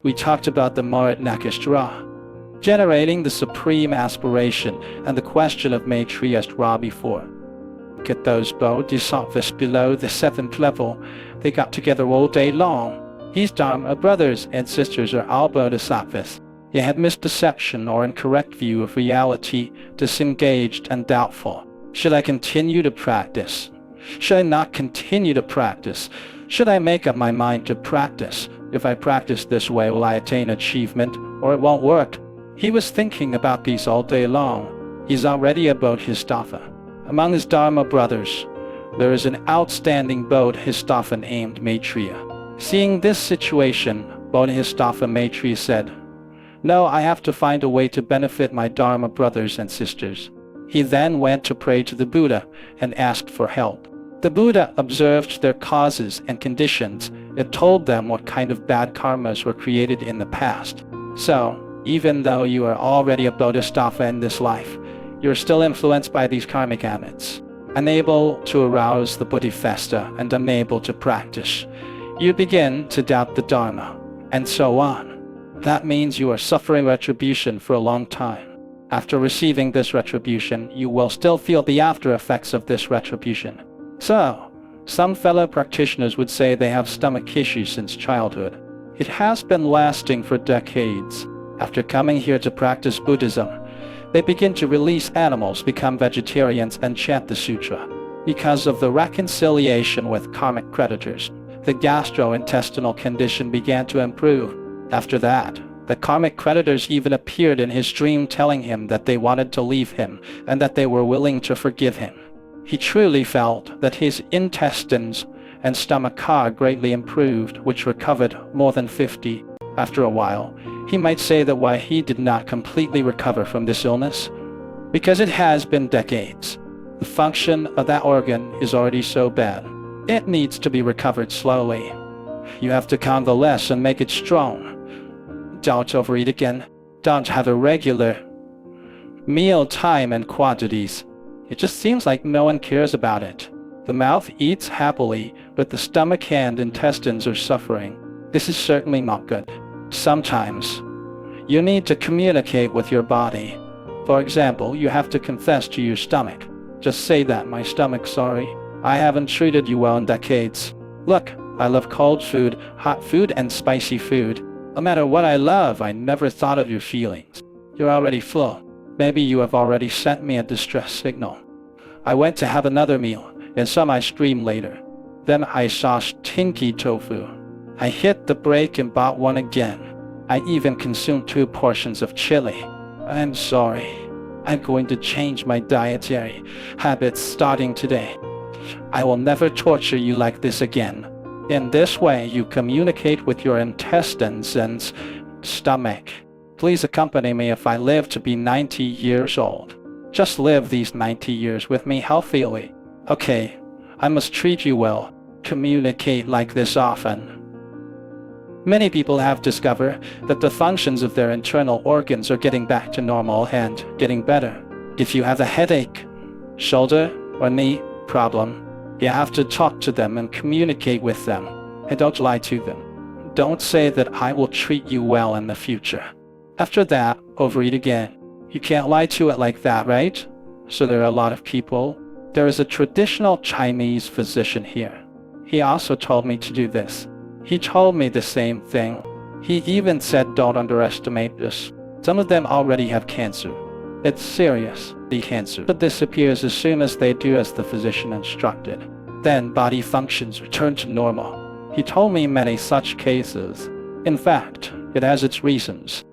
we talked about the Marat Nakashtra, generating the supreme aspiration, and the question of Maitreya's Ra before. Look at those bodhisattvas below the 7th level. They got together all day long. These Dharma brothers and sisters are all bodhisattvas. They had misperception or incorrect view of reality, disengaged and doubtful. Should I continue to practice? Should I not continue to practice? Should I make up my mind to practice? If I practice this way, will I attain achievement, or it won't work? He was thinking about these all day long. He's already a bodhisattva. Among his Dharma brothers, there is an outstanding bodhisattva named Maitreya. Seeing this situation, Bodhisattva Maitreya said, "No, I have to find a way to benefit my Dharma brothers and sisters." He then went to pray to the Buddha and asked for help. The Buddha observed their causes and conditions. It told them what kind of bad karmas were created in the past. So, even though you are already a bodhisattva in this life, you are still influenced by these karmic habits. Unable to arouse the bodhisattva and unable to practice, you begin to doubt the Dharma, and so on. That means you are suffering retribution for a long time. After receiving this retribution, you will still feel the after effects of this retribution. So, some fellow practitioners would say they have stomach issues since childhood. It has been lasting for decades. After coming here to practice Buddhism, they begin to release animals, become vegetarians, and chant the sutra. Because of the reconciliation with karmic creditors, the gastrointestinal condition began to improve. After that, the karmic creditors even appeared in his dream telling him that they wanted to leave him and that they were willing to forgive him. He truly felt that his intestines and stomach are greatly improved, which recovered more than 50. After a while, he might say that why he did not completely recover from this illness? Because it has been decades. The function of that organ is already so bad. It needs to be recovered slowly. You have to convalesce and make it strong. Don't overeat again. Don't have a regular meal time and quantities. It just seems like no one cares about it. The mouth eats happily, but the stomach and intestines are suffering. This is certainly not good. Sometimes, you need to communicate with your body. For example, you have to confess to your stomach. Just say that, "My stomach's sorry. I haven't treated you well in decades. Look, I love cold food, hot food, and spicy food. No matter what I love, I never thought of your feelings. You're already full. Maybe you have already sent me a distress signal. I went to have another meal and some ice cream later. Then I saw stinky tofu. I hit the brake and bought one again. I even consumed 2 portions of chili. I'm sorry. I'm going to change my dietary habits starting today. I will never torture you like this again." In this way, you communicate with your intestines and stomach. Please accompany me if I live to be 90 years old. Just live these 90 years with me healthily. Okay, I must treat you well. Communicate like this often. Many people have discovered that the functions of their internal organs are getting back to normal and getting better. If you have a headache, shoulder, or knee problem, you have to talk to them and communicate with them. And don't lie to them. Don't say that I will treat you well in the future. After that, overeat again. You can't lie to it like that, right? So there are a lot of people. There is a traditional Chinese physician here. He also told me to do this. He told me the same thing. He even said don't underestimate this. Some of them already have cancer. It's serious, the cancer, but disappears as soon as they do as the physician instructed. Then body functions return to normal. He told me many such cases. In fact, it has its reasons.